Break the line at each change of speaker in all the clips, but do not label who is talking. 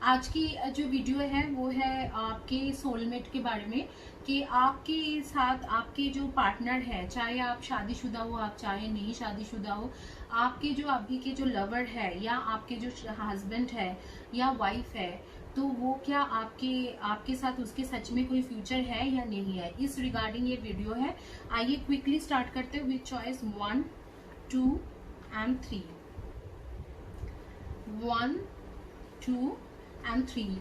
आज की जो वीडियो है वो है आपके सोलमेट के बारे में, कि आपके साथ आपके जो पार्टनर है, चाहे आप शादीशुदा हो, आप चाहे नहीं शादीशुदा हो, आपके जो अभी के जो लवर है या आपके जो हस्बैंड है या वाइफ है, तो वो क्या आपके आपके साथ उसके सच में कोई फ्यूचर है या नहीं है, इस रिगार्डिंग ये वीडियो है। आइए क्विकली स्टार्ट करते हैं with choice 1, 2 and 3। 1, 2 and 3।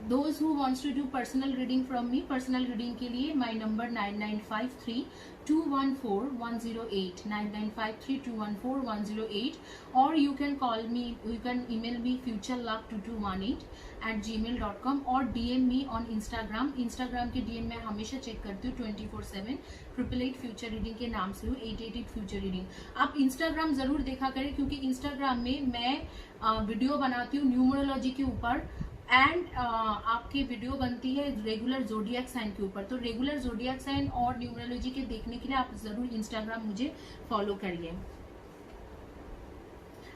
Those who wants to do personal reading from me, personal reading के लिए my number 9953214108, 9953214108, or you can call me, you can email me futureluck2218@gmail.com और DM me on Instagram। Instagram के DM मैं हमेशा check करती हूँ 24/7, 888 future reading के नाम से हूँ, 888 फ्यूचर रीडिंग। आप इंस्टाग्राम जरूर देखा करें, क्योंकि इंस्टाग्राम में मैं वीडियो बनाती हूँ न्यूमरोलॉजी के ऊपर, एंड आपकी वीडियो बनती है रेगुलर जोडियक साइन के ऊपर। तो रेगुलर जोडियक साइन और न्यूमरोलॉजी के देखने के लिए आप जरूर इंस्टाग्राम मुझे फॉलो करिए।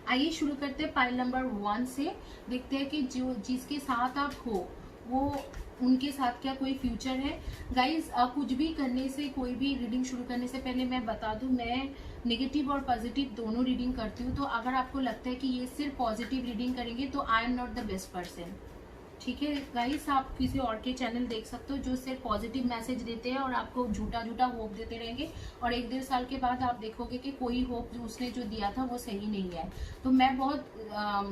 आइए शुरू करते हैं पाइल नंबर 1 से। देखते हैं कि जो जिसके साथ आप हो वो उनके साथ क्या कोई फ्यूचर है। गाइज कुछ भी करने से, कोई भी रीडिंग शुरू करने से पहले मैं बता दूं, मैं नेगेटिव और पॉजिटिव दोनों रीडिंग करती हूँ। तो अगर आपको लगता है कि ये सिर्फ पॉजिटिव रीडिंग करेंगे तो I am not the best person. ठीक है गाइस, आप किसी और के चैनल देख सकते हो जो सिर्फ पॉजिटिव मैसेज देते हैं और आपको झूठा झूठा होप देते रहेंगे, और 1-1.5 साल के बाद आप देखोगे कि कोई होप जो उसने जो दिया था वो सही नहीं है। तो मैं बहुत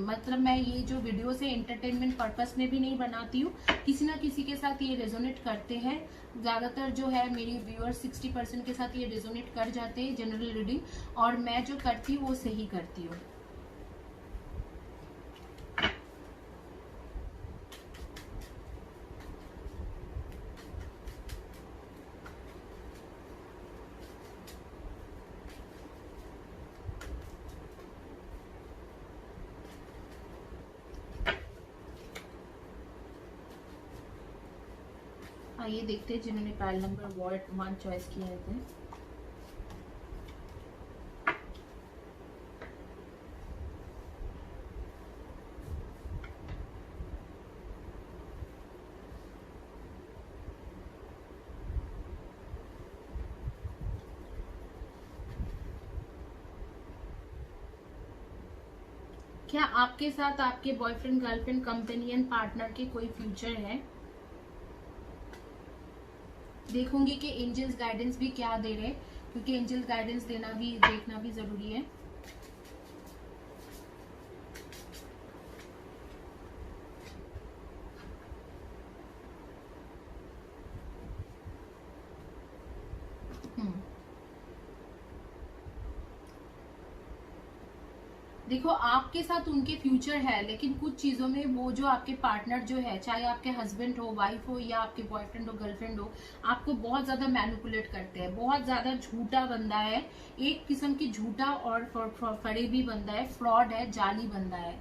मतलब मैं ये जो वीडियो से एंटरटेनमेंट पर्पस में भी नहीं बनाती हूँ, किसी ना किसी के साथ ये रेजोनेट करते हैं। ज़्यादातर जो है मेरी व्यूअर्स 60% के साथ ये रेजोनेट कर जाते हैं जनरल रीडिंग, और मैं जो करती हूँ वो सही करती हूँ। आइए देखते हैं जिन्होंने पाइल नंबर 1 चॉइस किया है। क्या आपके साथ आपके बॉयफ्रेंड, गर्लफ्रेंड, कंपेनियन, पार्टनर के कोई फ्यूचर है? देखूंगी कि एंजल्स गाइडेंस भी क्या दे रहे, क्योंकि एंजल्स गाइडेंस देना भी, देखना भी जरूरी है। देखो, आपके साथ उनके फ्यूचर है, लेकिन कुछ चीजों में वो जो आपके पार्टनर जो है, चाहे आपके हस्बैंड हो, वाइफ हो, या आपके बॉयफ्रेंड हो, गर्लफ्रेंड हो, आपको बहुत ज्यादा मैनिपुलेट करते हैं। बहुत ज्यादा झूठा बंदा है, एक किस्म की झूठा और फरेबी बंदा है, फ्रॉड है, जाली बंदा है।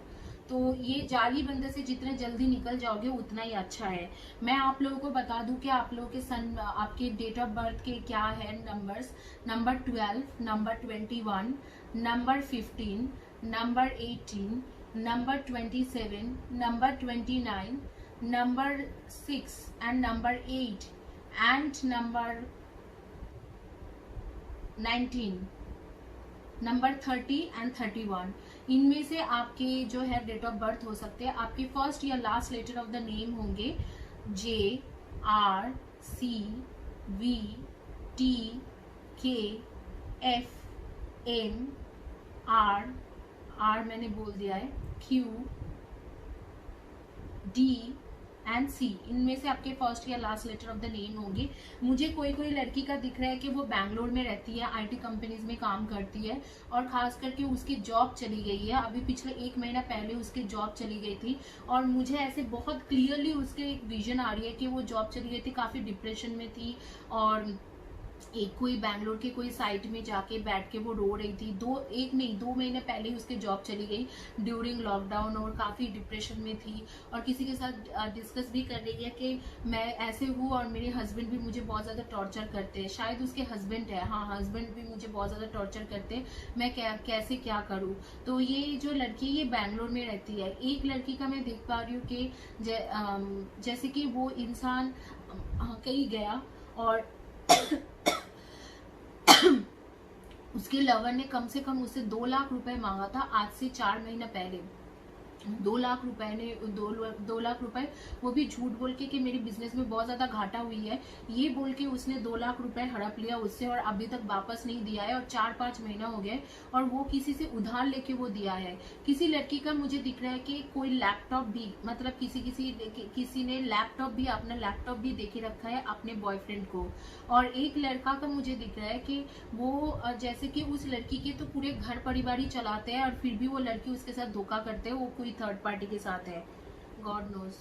तो ये जाली बंदे से जितने जल्दी निकल जाओगे उतना ही अच्छा है। मैं आप लोगों को बता दूं कि आप लोगों के सन, आपके डेट ऑफ बर्थ के क्या है numbers. Number 12, number 21, number 15, number 18, number 27, number 29, number 6 and number 8 and number 19, number 30 and 31। इनमें से आपके जो है डेट ऑफ बर्थ हो सकते हैं। आपके फर्स्ट या last letter of the name होंगे JRCVTKFMR, आर मैंने बोल दिया है, QD एंड C। इनमें से आपके फर्स्ट या last letter of the name होंगे। मुझे कोई लड़की का दिख रहा है कि वो बैंगलोर में रहती है, IT कंपनीज में काम करती है, और खास करके उसकी जॉब चली गई है। अभी पिछले 1 महीना पहले उसकी जॉब चली गई थी, और मुझे ऐसे बहुत क्लियरली उसके एक विजन आ रही है कि वो जॉब चली गई थी, काफी डिप्रेशन में थी, और एक कोई बैंगलोर के कोई साइट में जाके बैठ के वो रो रही थी। 2 महीने पहले ही उसकी जॉब चली गई ड्यूरिंग लॉकडाउन, और काफ़ी डिप्रेशन में थी, और किसी के साथ डिस्कस भी कर रही है कि मैं ऐसे हूँ और मेरे हस्बैंड भी मुझे बहुत ज़्यादा टॉर्चर करते हैं। शायद उसके हस्बैंड है, हाँ हस्बैंड भी मुझे बहुत ज़्यादा टॉर्चर करते हैं, मैं कैसे क्या करूँ। तो ये जो लड़की ये बैंगलोर में रहती है। एक लड़की का मैं देख पा रही हूँ कि जैसे कि वो इंसान कहीं गया और उसके लवर ने कम से कम उससे 2 लाख रुपए मांगा था आज से 4 महीने पहले। 2 लाख रुपए ने 2 लाख रुपए, वो भी झूठ बोल के कि मेरी बिजनेस में बहुत ज्यादा घाटा हुई है, ये बोल के उसने 2 लाख रुपए हड़प लिया उससे, और अभी तक वापस नहीं दिया है, और 4-5 महीना हो गए, और वो किसी से उधार लेके वो दिया है। किसी लड़की का मुझे दिख रहा है कि कोई लैपटॉप भी, मतलब किसी ने लैपटॉप भी, अपना लैपटॉप भी देके रखा है अपने बॉयफ्रेंड को। और एक लड़का का मुझे दिख रहा है कि वो जैसे कि उस लड़की के तो पूरे घर परिवार ही चलाते हैं, और फिर भी वो लड़की उसके साथ धोखा करते हैं, वो कोई थर्ड पार्टी के साथ है, गॉड नोज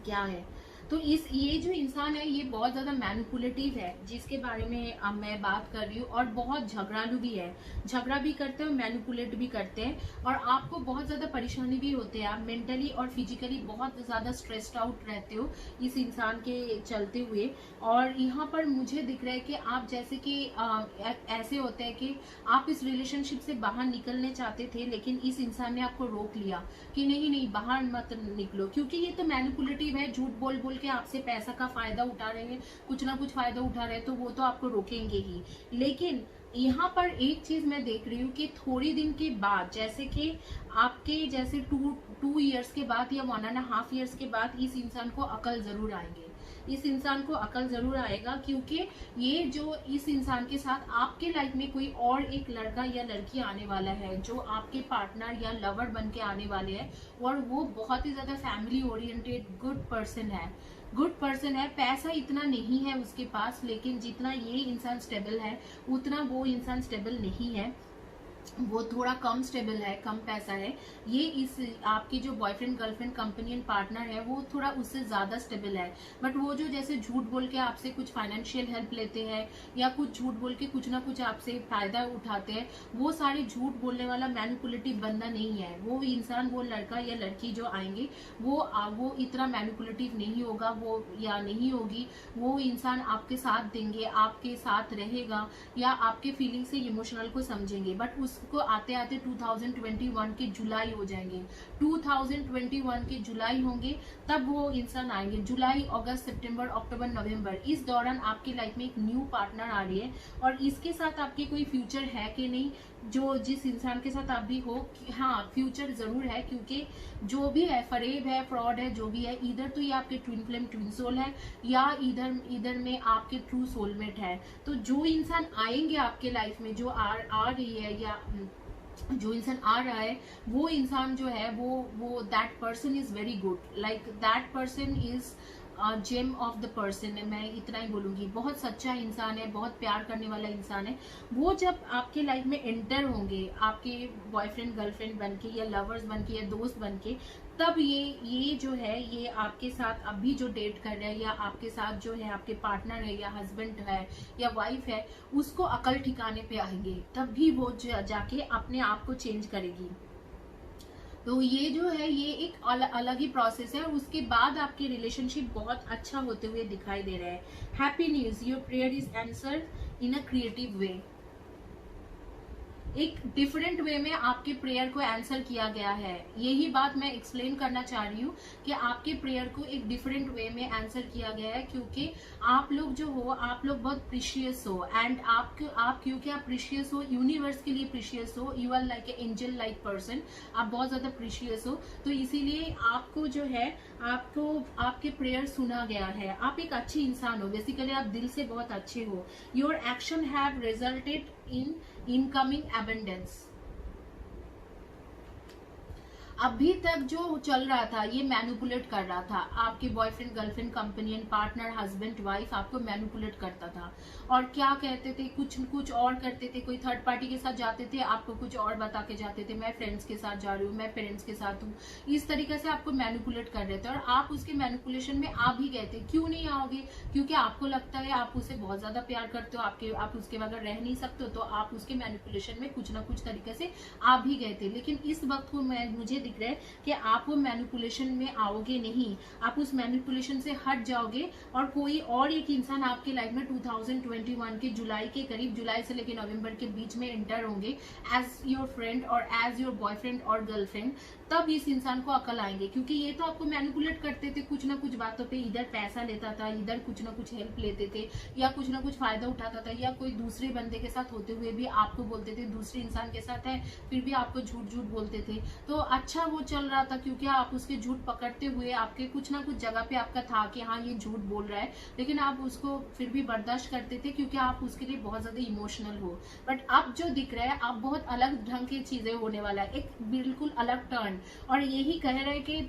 क्या है। तो ये जो इंसान है ये बहुत ज्यादा मैनिपुलेटिव है, जिसके बारे में अब मैं बात कर रही हूँ, और बहुत झगड़ालू भी है, झगड़ा भी करते हैं और मैनिपुलेट भी करते हैं, और आपको बहुत ज्यादा परेशानी भी होती है, आप मेंटली और फिजिकली बहुत ज्यादा स्ट्रेस्ड आउट रहते हो इस इंसान के चलते हुए। और यहाँ पर मुझे दिख रहा है कि आप जैसे कि ऐसे होते हैं कि आप इस रिलेशनशिप से बाहर निकलने चाहते थे, लेकिन इस इंसान ने आपको रोक लिया कि नहीं नहीं बाहर मत निकलो, क्योंकि ये तो मैनिपुलेटिव है, झूठ बोल बोल के आपसे पैसा का फायदा उठा रहे हैं, कुछ ना कुछ फायदा उठा रहे हैं, तो वो तो आपको रोकेंगे ही। लेकिन यहाँ पर एक चीज मैं देख रही हूँ कि थोड़ी दिन के बाद, जैसे कि आपके जैसे 2 ईयर्स के बाद या 1.5 ईयर्स के बाद इस इंसान को अकल जरूर आएंगे, इस इंसान को अकल जरूर आएगा, क्योंकि ये जो इस इंसान के साथ आपके लाइफ में कोई और एक लड़का या लड़की आने वाला है, जो आपके पार्टनर या लवर बन के आने वाले हैं, और वो बहुत ही ज्यादा फैमिली ओरिएंटेड गुड पर्सन है। पैसा इतना नहीं है उसके पास, लेकिन जितना ये इंसान स्टेबल है उतना वो इंसान स्टेबल नहीं है, वो थोड़ा कम स्टेबल है, कम पैसा है। ये इस आपकी जो बॉयफ्रेंड गर्लफ्रेंड कंपेनियन पार्टनर है वो थोड़ा उससे ज्यादा स्टेबल है, बट वो जो जैसे झूठ बोल के आपसे कुछ फाइनेंशियल हेल्प लेते हैं, या कुछ झूठ बोल के कुछ ना कुछ आपसे फायदा उठाते हैं, वो सारे झूठ बोलने वाला मैनिपुलेटिव बंदा नहीं है। वो इंसान, वो लड़का या लड़की जो आएंगे वो इतना मैनिपुलेटिव नहीं होगा, वो या नहीं होगी। वो इंसान आपके साथ देंगे, आपके साथ रहेगा, या आपके फीलिंग से इमोशनल को समझेंगे, बट उसको आते आते 2021 के जुलाई हो जाएंगे, 2021 के जुलाई होंगे तब वो इंसान आएंगे। जुलाई, अगस्त, सितंबर, अक्टूबर, नवंबर, इस दौरान आपकी लाइफ में एक न्यू पार्टनर आ रही है, और इसके साथ आपके कोई फ्यूचर है कि नहीं, जो जिस इंसान के साथ आप भी हो, हाँ फ्यूचर जरूर है, क्योंकि जो भी है फरेब है, फ्रॉड है, जो भी है, इधर तो ये आपके ट्विन फ्लेम ट्विन सोल है, या इधर में आपके ट्रू सोलमेट है। तो जो इंसान आएंगे आपके लाइफ में, जो आ रही है, या जो इंसान आ रहा है, वो इंसान जो है वो that person is very good, like that person is gem of the person है, मैं इतना ही बोलूंगी। बहुत सच्चा इंसान है, बहुत प्यार करने वाला इंसान है। वो जब आपके लाइफ में एंटर होंगे, आपके बॉयफ्रेंड गर्लफ्रेंड बनके, या लवर्स बनके, या दोस्त बनके, तब ये जो है, ये आपके साथ अभी जो डेट कर रहे हैं, या आपके साथ जो है आपके पार्टनर है, या हस्बैंड है, या वाइफ है, उसको अकल ठिकाने पे आएंगे, तब भी वो जाके अपने आप को चेंज करेगी। तो ये जो है ये एक अलग ही प्रोसेस है, और उसके बाद आपके रिलेशनशिप बहुत अच्छा होते हुए दिखाई दे रहे हैं। Happy news, your prayer is answered in a creative way. एक डिफरेंट वे में आपके प्रेयर को आंसर किया गया है। यही बात मैं एक्सप्लेन करना चाह रही हूँ कि आपके प्रेयर को एक डिफरेंट वे में आंसर किया गया है, क्योंकि आप लोग जो हो, आप लोग बहुत प्रीशियस हो, एंड आप क्योंकि आप प्रीशियस हो, यूनिवर्स के लिए प्रीशियस हो, you are like a angel like person, आप बहुत ज्यादा प्रीशियस हो, तो इसीलिए आपको जो है, आपको आपके प्रेयर सुना गया है। आप एक अच्छे इंसान हो, बेसिकली आप दिल से बहुत अच्छे हो। Your action have resulted in incoming abundance. अभी तक जो चल रहा था ये मैनिपुलेट कर रहा था, आपके boyfriend girlfriend companion partner husband wife आपको मैनिपुलेट करता था और क्या कहते थे, कुछ कुछ और करते थे, कोई थर्ड पार्टी के साथ जाते थे, आपको कुछ और बता के जाते थे, मैं फ्रेंड्स के साथ जा रही हूँ, मैं पेरेंट्स के साथ हूँ, इस तरीके से आपको मैनिपुलेट कर रहे थे और आप उसके मैनिपुलेशन में आ भी गए थे। क्यों नहीं आओगे? क्योंकि आपको लगता है आप उसे बहुत ज्यादा प्यार करते हो, आप उसके बगैर रह नहीं सकते हो, तो आप उसके मैनिपुलेशन में कुछ ना कुछ तरीके से आ भी गए थे। लेकिन इस वक्त को मुझे दिख रहा है कि आप वो मैनिपुलेशन में आओगे नहीं, आप उस मैनिपुलेशन से हट जाओगे और कोई और एक इंसान आपके लाइफ में 2021 के जुलाई के करीब, जुलाई से लेकर नवंबर के बीच में एंटर होंगे एज योर फ्रेंड और एज योर बॉयफ्रेंड और गर्लफ्रेंड। तब इस इंसान को अकल आएंगे, क्योंकि ये तो आपको मैनिपुलेट करते थे कुछ ना कुछ बातों पे, इधर पैसा लेता था, इधर कुछ ना कुछ हेल्प लेते थे या कुछ ना कुछ फायदा उठाता था, या कोई दूसरे बंदे के साथ होते हुए भी आपको बोलते थे दूसरे इंसान के साथ है, फिर भी आपको झूठ झूठ बोलते थे। तो अच्छा वो चल रहा था क्योंकि आप उसके झूठ पकड़ते हुए आपके कुछ ना कुछ जगह पे आपका था कि हाँ ये झूठ बोल रहा है, लेकिन आप उसको फिर भी बर्दाश्त करते थे क्योंकि आप उसके लिए बहुत ज्यादा इमोशनल हो। बट अब जो दिख रहा है अब बहुत अलग ढंग की चीजें होने वाला है, एक बिल्कुल अलग टर्न। और यही कह रहे हैं कि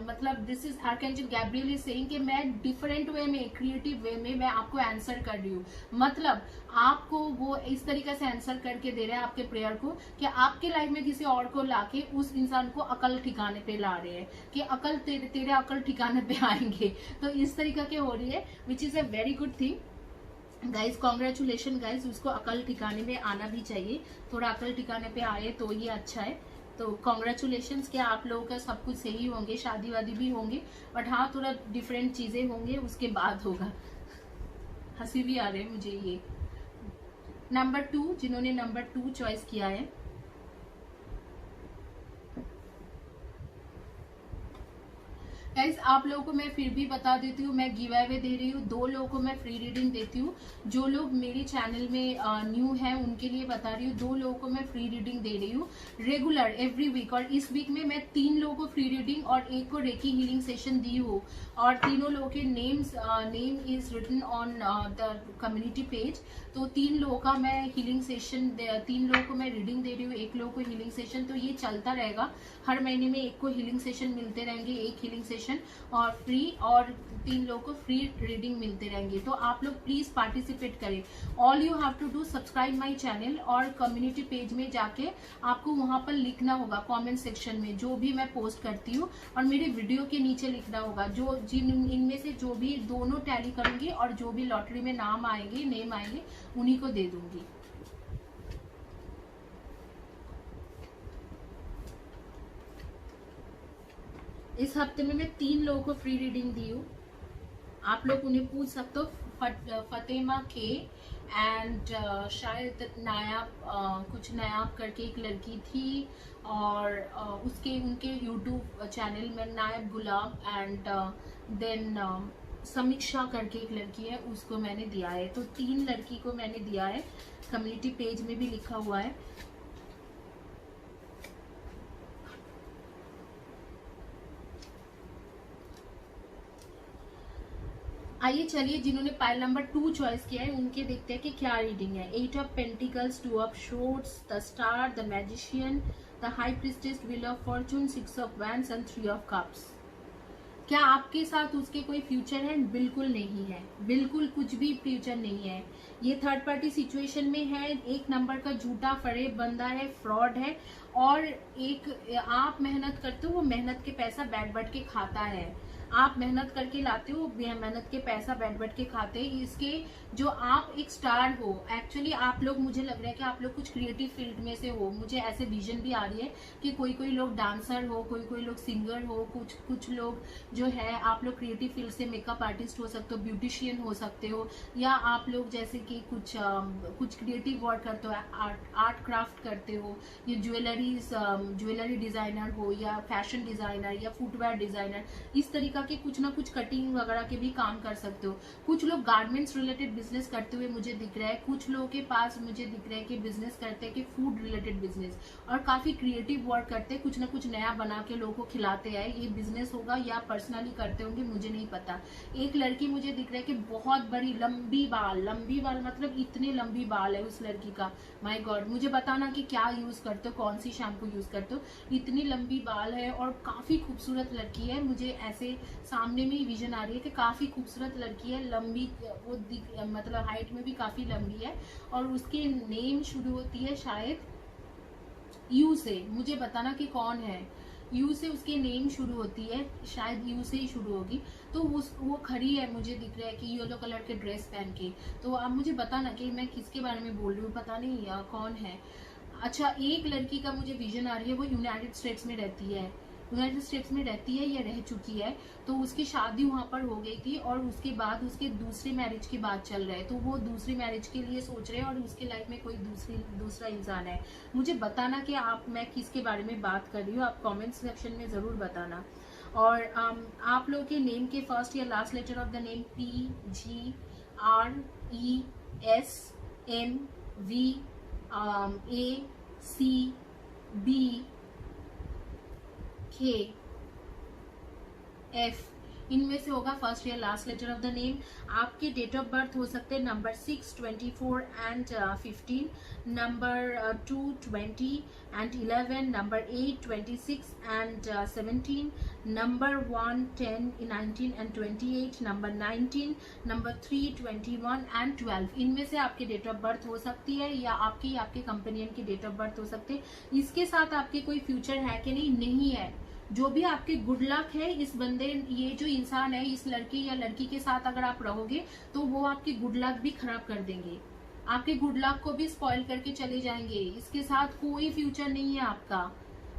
मतलब this is archangel Gabriel is saying कि मैं डिफरेंट वे में, क्रिएटिव वे में मैं आपको आंसर कर रही हूँ। मतलब आपको वो इस तरीके से आंसर करके दे रहे हैं आपके प्रेयर को कि आपके लाइफ में किसी और को लाके उस इंसान को अकल ठिकाने पे ला रहे हैं कि अकल तेरे अकल ठिकाने पे आएंगे। तो इस तरीके के हो रही है, which is a very good thing guys. Congratulation guys, उसको अकल ठिकाने में आना भी चाहिए, थोड़ा अकल ठिकाने पे आए तो ये अच्छा है। तो कॉन्ग्रेचुलेशन कि आप लोगों का सब कुछ सही होंगे, शादी वादी भी होंगे, बट हाँ थोड़ा डिफरेंट चीजें होंगे उसके बाद होगा। हंसी भी आ रही है मुझे ये। नंबर 2, जिन्होंने नंबर 2 चॉइस किया है, गाइस आप लोगों को मैं फिर भी बता देती हूँ, मैं गिव अवे दे रही हूँ, 2 लोगों को मैं फ्री रीडिंग देती हूँ। जो लोग मेरे चैनल में न्यू हैं उनके लिए बता रही हूँ, 2 लोगों को मैं फ्री रीडिंग दे रही हूँ रेगुलर एवरी वीक। और इस वीक में मैं 3 लोगों को फ्री रीडिंग और 1 को रेकी हीलिंग सेशन दी हूँ और तीनों लोगों के name is written on the community page. तो 3 लोगों का मैं हीलिंग सेशन, 3 लोगों को मैं रीडिंग दे रही हूँ, 1 लोगों को हीलिंग सेशन। तो ये चलता रहेगा, हर महीने में 1 को हीलिंग सेशन मिलते रहेंगे, 1 हीलिंग सेशन और फ्री, और 3 लोगों को फ्री रीडिंग मिलते रहेंगे। तो आप लोग प्लीज पार्टिसिपेट करें। All you have to do subscribe my channel और कम्युनिटी पेज में जाके आपको वहां पर लिखना होगा कमेंट सेक्शन में जो भी मैं पोस्ट करती हूँ, और मेरे वीडियो के नीचे लिखना होगा जो इनमें से जो भी दोनों टैली करूंगी और जो भी लॉटरी में नेम आएंगे उन्हीं को दे दूंगी। इस हफ्ते में मैं 3 लोगों को फ्री रीडिंग दी हूँ, आप लोग उन्हें पूछ सकते हो। फतेमा के एंड शायद नायाब, कुछ नायाब करके एक लड़की थी, और उनके यूट्यूब चैनल में नायब गुलाब एंड देन समीक्षा करके एक लड़की है, उसको मैंने दिया है। तो 3 लड़की को मैंने दिया है, कम्युनिटी पेज में भी लिखा हुआ है। आइए चलिए, जिन्होंने पाइल नंबर 2 चॉइस किया है उनके देखते हैं कि क्या रीडिंग है। 8 of pentacles, 2 of shorts, the star, the magician, the high priestess, wheel of Fortune, 6 of wands and 3 of cups. क्या आपके साथ उसके कोई फ्यूचर है? बिल्कुल नहीं है, बिल्कुल कुछ भी फ्यूचर नहीं है। ये थर्ड पार्टी सिचुएशन में है, 1 नंबर का झूठा फरेब बंदा है, फ्रॉड है, और एक आप मेहनत करते हो, वो मेहनत के पैसा बैठ के खाता है। आप मेहनत करके लाते हो, मेहनत के पैसा बैठ के खाते हैं। इसके जो आप एक स्टार हो, एक्चुअली आप लोग, मुझे लग रहा है कि आप लोग कुछ क्रिएटिव फील्ड में से हो। मुझे ऐसे विजन भी आ रही है कि कोई लोग डांसर हो, कोई लोग सिंगर हो, कुछ लोग जो है आप लोग क्रिएटिव फील्ड से मेकअप आर्टिस्ट हो सकते हो, ब्यूटिशियन हो सकते हो, या आप लोग जैसे कि कुछ क्रिएटिव वर्क करते हो, आर्ट क्राफ्ट करते हो, या ज्वेलरी डिजाइनर हो, या फैशन डिजाइनर, या फुटवेयर डिजाइनर, इस तरीका के कुछ ना कुछ कटिंग वगैरह के भी काम कर सकते हो। कुछ लोग गारमेंट्स रिलेटेड बिजनेस करते हुए मुझे दिख रहा है, कुछ लोगों के पास मुझे दिख रहा है कि बिजनेस करते हैं कि फूड रिलेटेड बिजनेस, और काफी क्रिएटिव वर्क करते हैं, कुछ ना कुछ नया बना के लोगों को खिलाते हैं। ये बिजनेस होगा या पर्सनली करते होंगे, मुझे नहीं पता। एक लड़की मुझे दिख रहा है कि बहुत बड़ी लंबी बाल मतलब इतने लंबी बाल है उस लड़की का। माय गॉड, मुझे बताना कि क्या यूज करते हो, कौन सी शाम को यूज करते हो। इतनी लंबी बाल है और काफी खूबसूरत लड़की है, मुझे ऐसे सामने में ही विजन आ रही है कि काफी खूबसूरत लड़की है, लंबी वो मतलब हाइट में भी काफी लंबी है। और उसके नेम शुरू होती है शायद यू से, मुझे बताना कि कौन है। यू से उसके नेम शुरू होती है, शायद यू से ही शुरू होगी। तो वो खड़ी है, मुझे दिख रहा है कि येलो कलर के ड्रेस पहन के। तो आप मुझे बताना कि मैं किसके बारे में बोल रही हूँ, पता नहीं कौन है। अच्छा, एक लड़की का मुझे विजन आ रही है, वो यूनाइटेड स्टेट्स में रहती है, यूनाइटेड स्टेट्स में रहती है या रह चुकी है। तो उसकी शादी वहां पर हो गई थी और उसके बाद उसके दूसरे मैरिज की बात चल रहा है, तो वो दूसरी मैरिज के लिए सोच रहे हैं और उसके लाइफ में कोई दूसरा इंसान है। मुझे बताना कि मैं किसके बारे में बात कर रही हूँ, आप कमेंट सेक्शन में जरूर बताना। और आप लोग के नेम के फर्स्ट या last letter of the name PGRESMVACB इनमें से होगा फर्स्ट या last letter of the name. आपके डेट ऑफ बर्थ हो सकते हैं number 6, 24 and 15, number 2, 20 and 11, number 8, 26 and 17, number 1, 10, 19 and 28, number 19, number 3, 21 and 12। इनमें से आपके डेट ऑफ बर्थ हो सकती है या आपके कंपेनियन की डेट ऑफ बर्थ हो सकते हैं। इसके साथ आपके कोई फ्यूचर है कि नहीं है। जो भी आपके गुड लक है, इस बंदे, ये जो इंसान है, इस लड़के या लड़की के साथ अगर आप रहोगे तो वो आपके गुड लक भी खराब कर देंगे, आपके गुड लक को भी स्पॉइल करके चले जाएंगे। इसके साथ कोई फ्यूचर नहीं है आपका।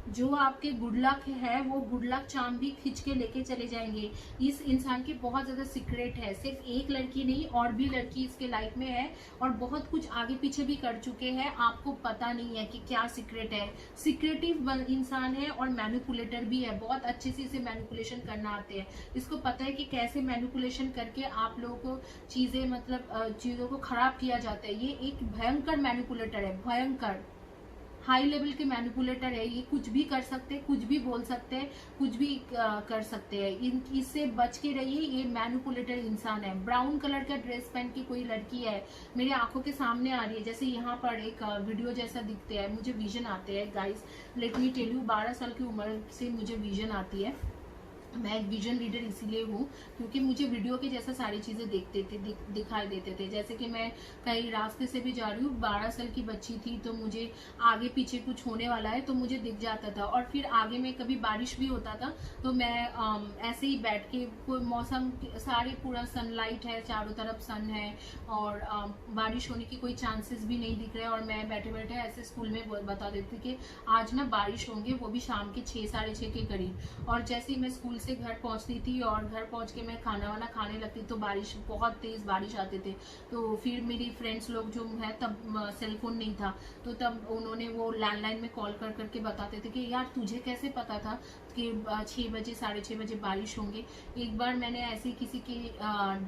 जो आपके गुड लक है वो गुड लक चार्म भी खींच के लेके चले जाएंगे। इस इंसान की बहुत ज्यादा सीक्रेट है, सिर्फ एक लड़की नहीं और भी लड़की इसके लाइफ में है और बहुत कुछ आगे पीछे भी कर चुके हैं, आपको पता नहीं है कि क्या सीक्रेट है। सीक्रेटिव इंसान है और मैनिपुलेटर भी है, बहुत अच्छे से इसे मैनिपुलेशन करना आते हैं। इसको पता है कि कैसे मैनिपुलेशन करके आप लोगों को चीजों को खराब किया जाता है। ये एक भयंकर मैनिपुलेटर है, भयंकर हाई लेवल के मैनिपुलेटर है। ये कुछ भी कर सकते हैं, कुछ भी बोल सकते हैं, कुछ भी कर सकते हैं। इससे बच के रहिए, ये मैनिपुलेटर इंसान है। ब्राउन कलर का ड्रेस पहन की कोई लड़की है, मेरे आंखों के सामने आ रही है, जैसे यहाँ पर एक वीडियो जैसा दिखते हैं, मुझे विजन आते हैं guys. Let me tell you, 12 साल की उम्र से मुझे विजन आती है। मैं एक विजन रीडर इसीलिए हूँ क्योंकि मुझे वीडियो के जैसा सारी चीजें दिखाई देते थे। जैसे कि मैं कहीं रास्ते से भी जा रही हूँ, 12 साल की बच्ची थी, तो मुझे आगे पीछे कुछ होने वाला है तो मुझे दिख जाता था। और फिर आगे में कभी बारिश भी होता था तो मैं ऐसे ही बैठ के, कोई मौसम सारे पूरा सनलाइट है, चारों तरफ सन है और बारिश होने की कोई चांसेस भी नहीं दिख रहे, और मैं बैठे बैठे ऐसे स्कूल में बता देती कि आज ना बारिश होंगे, वो भी शाम के 6, 6:30 के करीब। और जैसे ही मैं स्कूल से घर पहुंचती थी और घर पहुंच के मैं खाना वाना खाने लगती तो बहुत तेज बारिश आते थे। तो फिर मेरी फ्रेंड्स लोग जो है, तब सेलफोन नहीं था, तो तब उन्होंने वो लैंडलाइन में कॉल कर करके बताते थे कि यार तुझे कैसे पता था कि 6 बजे 6:30 बजे बारिश होंगे। एक बार मैंने ऐसे किसी की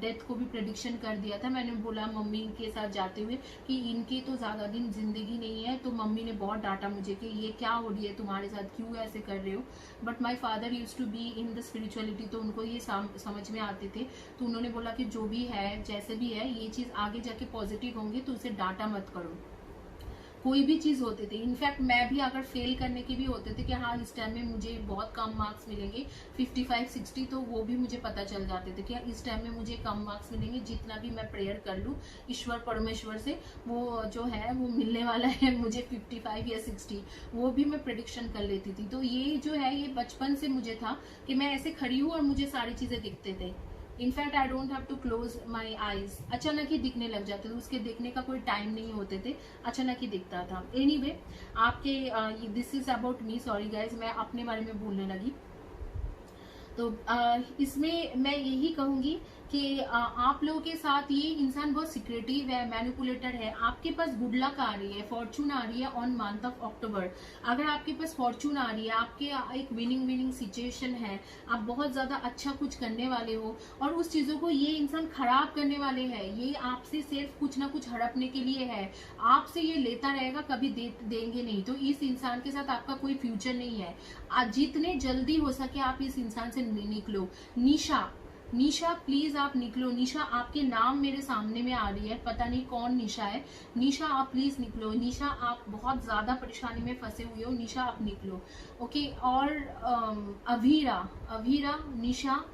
डेथ को भी प्रेडिक्शन कर दिया था। मैंने बोला मम्मी के साथ जाते हुए कि इनकी तो ज्यादा दिन जिंदगी नहीं है, तो मम्मी ने बहुत डांटा मुझे कि ये क्या हो रही है तुम्हारे साथ, क्यों ऐसे कर रहे हो। But my father use to be in the spirituality, तो उनको ये समझ में आते थे। तो उन्होंने बोला कि जो भी है, जैसे भी है, ये चीज आगे जाके पॉजिटिव होंगी तो उसे डांटा मत करो। कोई भी चीज होते थे, इनफैक्ट मैं भी अगर फेल करने के भी होते थे कि हाँ इस टाइम में मुझे बहुत कम मार्क्स मिलेंगे, 55, 60, तो वो भी मुझे पता चल जाते थे कि इस टाइम में मुझे कम मार्क्स मिलेंगे। जितना भी मैं प्रेयर कर लूँ ईश्वर परमेश्वर से, वो जो है वो मिलने वाला है मुझे 55 या 60, वो भी मैं प्रेडिक्शन कर लेती थी। तो ये जो है, ये बचपन से मुझे था कि मैं ऐसे खड़ी हूँ और मुझे सारी चीजें दिखते थे। In fact I don't have to close my eyes, अचानक ही दिखने लग जाते थे, उसके देखने का कोई टाइम नहीं होते थे, अचानक ही दिखता था। एनीवे, आपके this is about me, sorry guys, मैं अपने बारे में बोलने लगी। तो इसमें मैं यही कहूंगी कि आप लोगों के साथ ये इंसान बहुत सिक्रेटिव है, मैनिपुलेटर है। आपके पास गुड लक आ रही है, फॉर्चून आ रही है ऑन मंथ ऑफ अक्टूबर। अगर आपके पास फॉर्चून आ रही है, आपके एक विनिंग सिचुएशन है, आप बहुत ज्यादा अच्छा कुछ करने वाले हो और उस चीजों को ये इंसान खराब करने वाले हैं। ये आपसे सिर्फ कुछ ना कुछ हड़पने के लिए है, आपसे ये लेता रहेगा, कभी देंगे नहीं। तो इस इंसान के साथ आपका कोई फ्यूचर नहीं है। जितने जल्दी हो सके आप इस इंसान से निकलो। निशा, निशा प्लीज आप निकलो। निशा आपके नाम मेरे सामने में आ रही है, पता नहीं कौन निशा है। निशा आप प्लीज निकलो। निशा आप बहुत ज्यादा परेशानी में फंसे हुए हो, निशा आप निकलो। ओके, और अभीरा, अभीरा, निशा,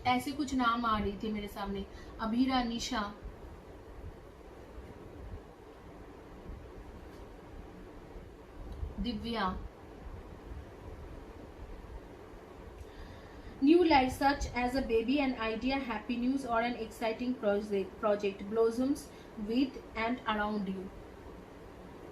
ऐसे कुछ नाम आ रही थी मेरे सामने। अभीरा, निशा, Divya. New life such as a baby, an idea, happy news or an exciting project blossoms with and around you.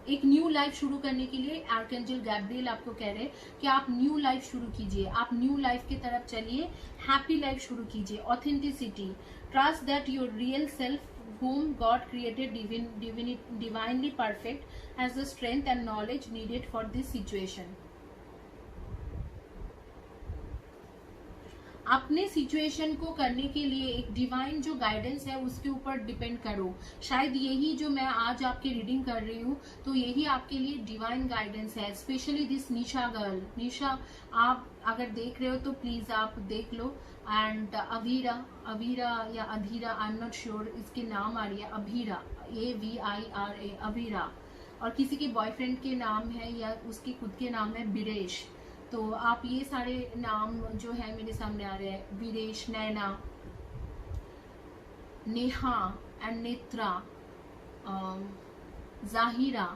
एक न्यू लाइफ शुरू करने के लिए आर्कएंजल गैब्रियल आपको कह रहे हैं कि आप न्यू लाइफ शुरू कीजिए, आप न्यू लाइफ की तरफ चलिए, हैप्पी लाइफ शुरू कीजिए। Authenticity, trust that your real self whom God created divinely perfect has the strength and knowledge needed for this situation. अपने सिचुएशन को करने के लिए एक डिवाइन जो गाइडेंस है उसके ऊपर डिपेंड करो। शायद यही जो मैं आज आपकी रीडिंग कर रही हूँ तो यही आपके लिए डिवाइन गाइडेंस है। स्पेशली दिस निशा गर्ल, निशा आप अगर देख रहे हो तो प्लीज आप देख लो। एंड अभीरा, अभीरा या अधीरा, आई एम नॉट श्योर, इसके नाम आ रही है अभीरा, AVIRA, अभीरा। और किसी के बॉयफ्रेंड के नाम है या उसके खुद के नाम है बीरेश। तो आप ये सारे नाम जो है मेरे सामने आ रहे हैं, वीरेश, नैना, नेहा एंड नेत्रा, जाहिरा,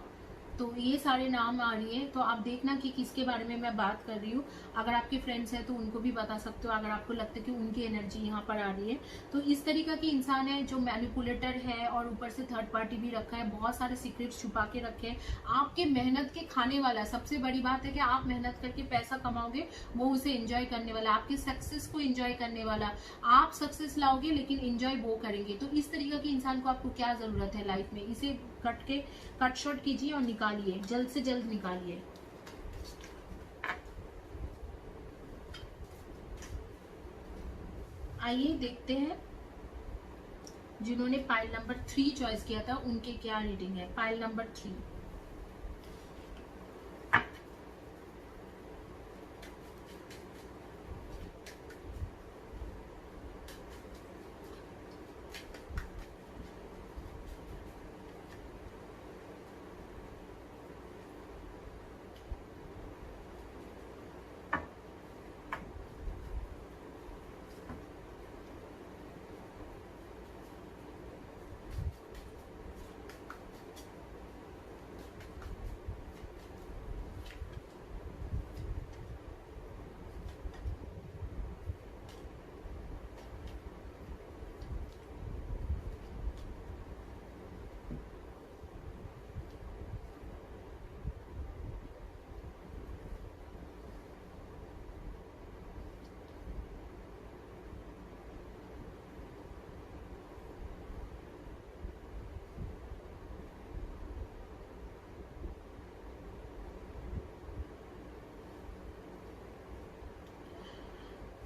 तो ये सारे नाम आ रही है। तो आप देखना कि किसके बारे में मैं बात कर रही हूँ। अगर आपके फ्रेंड्स हैं तो उनको भी बता सकते हो, अगर आपको लगता है कि उनकी एनर्जी यहाँ पर आ रही है। तो इस तरीका के इंसान है जो मैनिपुलेटर है और ऊपर से थर्ड पार्टी भी रखा है, बहुत सारे सीक्रेट्स छुपा के रखे हैं, आपके मेहनत के खाने वाला। सबसे बड़ी बात है कि आप मेहनत करके पैसा कमाओगे, वो उसे एंजॉय करने वाला, आपके सक्सेस को एंजॉय करने वाला। आप सक्सेस लाओगे लेकिन एंजॉय वो करेंगे। तो इस तरीका के इंसान को आपको क्या जरूरत है लाइफ में, इसे कट शॉर्ट कीजिए और निकालिए, जल्द से जल्द निकालिए। आइए देखते हैं जिन्होंने पाइल नंबर 3 चॉइस किया था उनके क्या रीडिंग है। पाइल नंबर 3,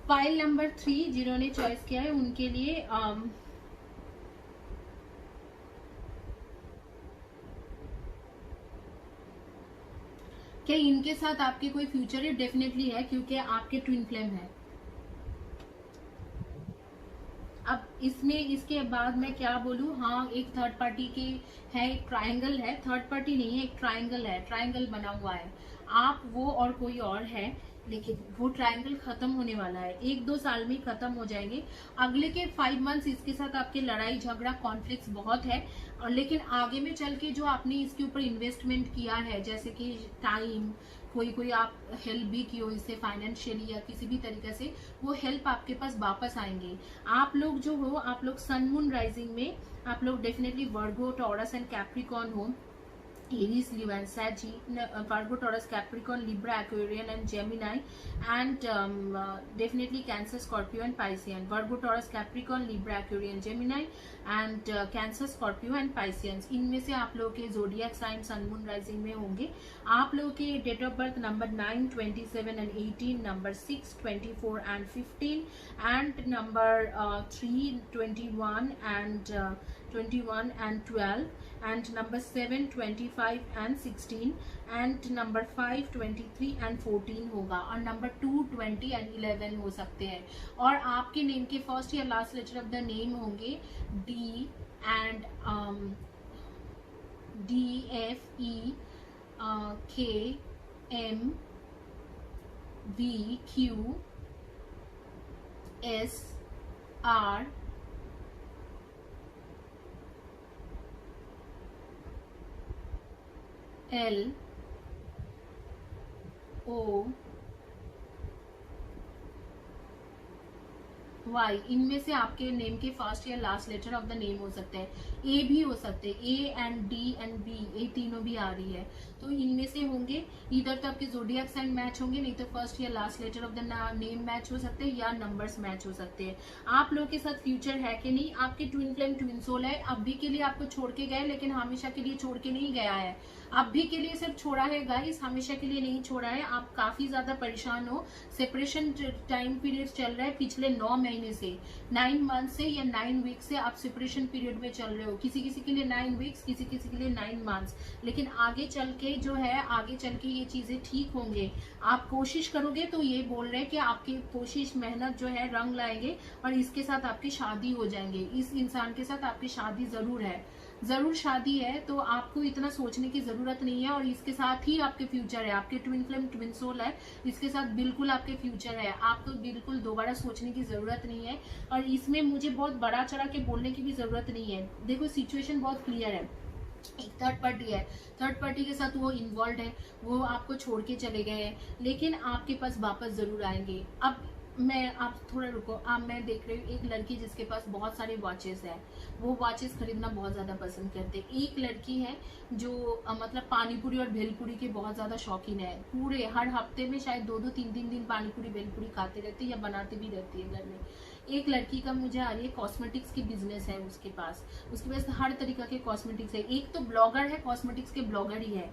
फाइल नंबर 3 जिन्होंने चॉइस किया है उनके लिए क्या इनके साथ आपके कोई फ्यूचर है? डेफिनेटली है, क्योंकि आपके ट्विन फ्लेम है। अब इसमें इसके बाद मैं क्या बोलूं, हाँ एक थर्ड पार्टी के है, एक ट्रायंगल है, थर्ड पार्टी नहीं है, एक ट्रायंगल है, ट्रायंगल बना हुआ है। आप वो और कोई और है, लेकिन वो ट्रायंगल खत्म होने वाला है, 1-2 साल में खत्म हो जाएंगे। अगले के 5 मंथ्स इसके साथ आपके लड़ाई झगड़ा कॉन्फ्लिक्ट बहुत है, और लेकिन आगे में चल के जो आपने इसके ऊपर इन्वेस्टमेंट किया है, जैसे कि टाइम, कोई आप हेल्प भी की हो इससे फाइनेंशियली या किसी भी तरीके से, वो हेल्प आपके पास वापस आएंगे। आप लोग जो हो, आप लोग सन मून राइजिंग में आप लोग definitely Virgo, taurus and Capricorn हो, Aries, Leo and Sag, Virgo, Taurus, Capricorn, Libra, Aquarian and Gemini, and definitely Cancer, Scorpio and Piscean. Virgo, Taurus, Capricorn, Libra, Aquarian, Gemini and Cancer, Scorpio and Pisceans. इनमें से आप लोगों के zodiac sign sun moon rising में होंगे। आप लोगों के date of birth number 9, 27 and 18, number 6, 24 and 15 and number 3, 21 and 21 and 12, and number 7 25 and 16, and number 5 23 and 14 होगा, और नंबर 2 20 and 11 हो सकते हैं। और आपके नेम के फर्स्ट या last letter of the name होंगे D and D F E K M V Q S R L O Y. इनमें से आपके नेम के फर्स्ट या last letter of the name हो सकते हैं। ए भी हो सकते हैं, A and D and B, ये तीनों भी आ रही है। तो इनमें से होंगे, इधर तो आपके जोडियक साइन मैच होंगे, नहीं तो फर्स्ट या last letter of the name match हो सकते हैं, या नंबर्स मैच हो सकते हैं। आप लोगों के साथ फ्यूचर है कि नहीं? आपके ट्विन फ्लेम ट्विन सोल है, अभी के लिए आपको छोड़ के गए, लेकिन हमेशा के लिए छोड़ के नहीं गया है। अभी के लिए सिर्फ छोड़ा है गाइस, हमेशा के लिए नहीं छोड़ा है। आप काफी ज्यादा परेशान हो, सेपरेशन टाइम पीरियड चल रहा है पिछले 9 महीने से, 9 मंथ से या 9 वीक से आप सेपरेशन पीरियड में चल रहे हो। किसी किसी के लिए 9 वीक्स, किसी किसी के लिए 9 मंथ्स, लेकिन आगे चल के जो है, आगे चल के ये चीजें ठीक होंगे। आप कोशिश करोगे तो ये बोल रहे हैं कि आपकी कोशिश मेहनत जो है रंग लाएंगे, और इसके साथ आपकी शादी हो जाएंगे। इस इंसान के साथ आपकी शादी जरूर है, जरूर शादी है, तो आपको इतना सोचने की जरूरत नहीं है। और इसके साथ ही आपके फ्यूचर है, आपके ट्विन फ्लेम ट्विन सोल है, इसके साथ बिल्कुल आपके फ्यूचर है। आपको बिल्कुल दोबारा सोचने की जरूरत नहीं है, और इसमें मुझे बहुत बड़ा चढ़ा के बोलने की भी जरूरत नहीं है। देखो सिचुएशन बहुत क्लियर है, एक थर्ड पार्टी है, थर्ड पार्टी के साथ वो इन्वॉल्व है, वो आपको छोड़ के चले गए हैं, लेकिन आपके पास वापस जरूर आएंगे। अब मैं, आप थोड़ा रुको, अब मैं देख रही हूँ एक लड़की जिसके पास बहुत सारे वॉचेस है, वो वॉचेस खरीदना बहुत ज्यादा पसंद करते हैं। एक लड़की है जो मतलब पानीपुरी और भेलपुरी के बहुत ज्यादा शौकीन है, पूरे हर हफ्ते में शायद 2-2 3-3 दिन पानीपुरी भेलपुरी खाते रहती है, या बनाते भी रहती है घर में। एक लड़की का मुझे आ रही है कॉस्मेटिक्स की बिजनेस है उसके पास हर तरीका के कॉस्मेटिक्स है। एक तो ब्लॉगर है, कॉस्मेटिक्स के ब्लॉगर ही है,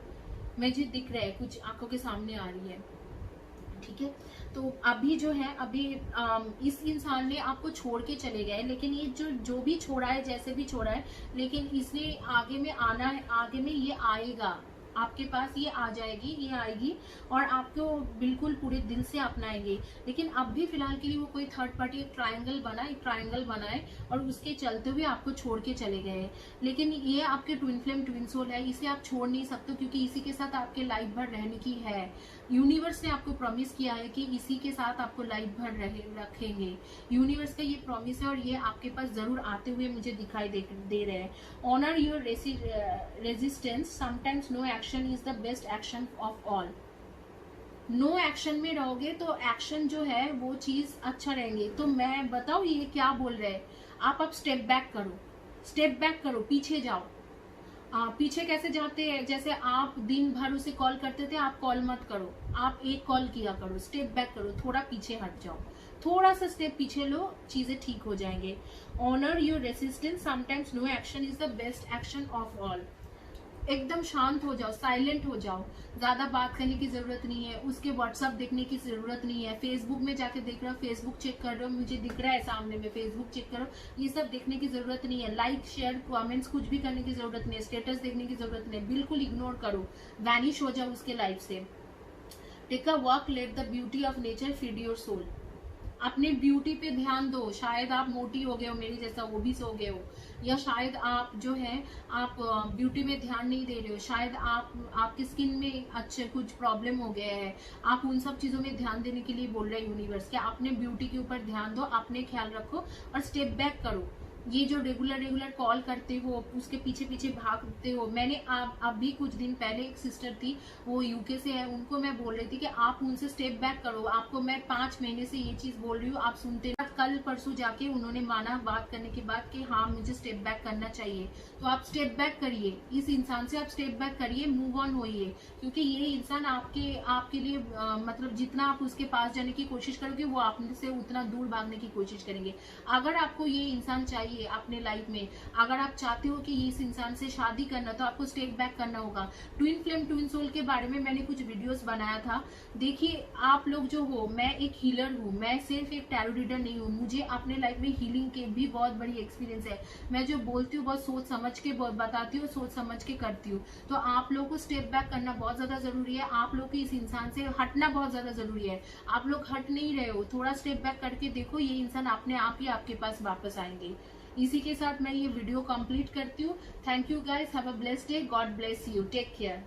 मुझे दिख रहा है, कुछ आंखों के सामने आ रही है, ठीक है। तो अभी जो है, अभी इस इंसान ने आपको छोड़ के चले गए, लेकिन ये जो भी छोड़ा है, जैसे भी छोड़ा है, लेकिन इसने आगे में आना है, आगे में ये आएगा आपके पास, ये आ जाएगी, ये आएगी, और आपको बिल्कुल पूरे दिल से अपनाएंगे। लेकिन अब भी फिलहाल के लिए वो कोई थर्ड पार्टी एक ट्रायंगल बनाए और उसके चलते हुए आपको छोड़ के चले गए। लेकिन ये आपके ट्विन फ्लेम ट्विन सोल है, इसे आप छोड़ नहीं सकते, क्योंकि इसी के साथ आपके लाइफ भर रहने की है। यूनिवर्स ने आपको प्रॉमिस किया है कि इसी के साथ आपको लाइफ भर रखेंगे। यूनिवर्स का ये प्रॉमिस है, और ये आपके पास जरूर आते हुए मुझे दिखाई दे रहे हैं। Honour your resistance, sometimes no action is the best action of all. No action में रहोगे तो एक्शन जो है वो चीज अच्छा रहेंगे। तो मैं बताऊं ये क्या बोल रहे हैं, आप अब स्टेप बैक करो, पीछे जाओ। पीछे कैसे जाते हैं? जैसे आप दिन भर उसे कॉल करते थे, आप कॉल मत करो, आप एक कॉल किया करो, स्टेप बैक करो, थोड़ा पीछे हट जाओ, थोड़ा सा स्टेप पीछे लो, चीजें ठीक हो जाएंगे। Honour your resistance, sometimes no action is the best action of all. एकदम शांत हो जाओ, साइलेंट हो जाओ, ज्यादा बात करने की जरूरत नहीं है, उसके व्हाट्सएप देखने की जरूरत नहीं है, फेसबुक में जाके देख रहे हो, फेसबुक चेक कर रहे हो, मुझे दिख रहा है सामने में, फेसबुक चेक करो, ये सब देखने की जरूरत नहीं है। लाइक शेयर कमेंट्स कुछ भी करने की जरूरत नहीं है, स्टेटस देखने की जरूरत नहीं है, बिल्कुल इग्नोर करो, वैनिश हो जाओ उसके लाइफ से। Take a walk, let the beauty of nature feed your soul. अपने ब्यूटी पे ध्यान दो। शायद आप मोटी हो गए हो, मेरे जैसा ओबीस हो गए हो, या शायद आप जो है आप ब्यूटी में ध्यान नहीं दे रहे हो, शायद आपकी स्किन में अच्छे कुछ प्रॉब्लम हो गया है। आप उन सब चीजों में ध्यान देने के लिए बोल रहे हैं यूनिवर्स के, अपने ब्यूटी के ऊपर ध्यान दो, अपने ख्याल रखो और स्टेप बैक करो। ये जो रेगुलर कॉल करते हो, उसके पीछे पीछे भागते हो। मैंने अभी कुछ दिन पहले एक सिस्टर थी, वो यूके से है, उनको मैं बोल रही थी कि आप उनसे स्टेप बैक करो। आपको मैं 5 महीने से ये चीज बोल रही हूँ, आप सुनते। कल परसों जाके उन्होंने माना बात करने के बाद कि हाँ मुझे स्टेप बैक करना चाहिए। तो आप स्टेप बैक करिए, इस इंसान से आप स्टेप बैक करिए, मूव ऑन होइए, क्योंकि ये इंसान आपके लिए मतलब जितना आप उसके पास जाने की कोशिश करोगे, वो आपसे उतना दूर भागने की कोशिश करेंगे। अगर आपको ये इंसान चाहिए चाहिए अपने लाइफ में, अगर आप चाहते हो कि इस इंसान से शादी करना, तो आपको स्टेप बैक करना होगा। ट्विन फ्लेम ट्विन सोल के बारे में मैंने कुछ वीडियोस बनाया था। देखिए आप लोग जो हो, मैं एक हीलर हूँ, मैं सिर्फ एक टैरो रीडर नहीं हूँ, मुझे अपने लाइफ में हीलिंग के भी बहुत बड़ी एक्सपीरियंस है। मैं जो बोलती हूँ बहुत सोच समझ के बताती हूँ, सोच समझ के करती हूँ। तो आप लोगों को स्टेप बैक करना बहुत ज्यादा जरूरी है, आप लोग को इस इंसान से हटना बहुत ज्यादा जरूरी है। आप लोग हट नहीं रहे हो, थोड़ा स्टेप बैक करके देखो, ये इंसान अपने आप ही आपके पास वापस आएंगे। इसी के साथ मैं ये वीडियो कंप्लीट करती हूँ। Thank you guys, have a blessed day, God bless you, take care.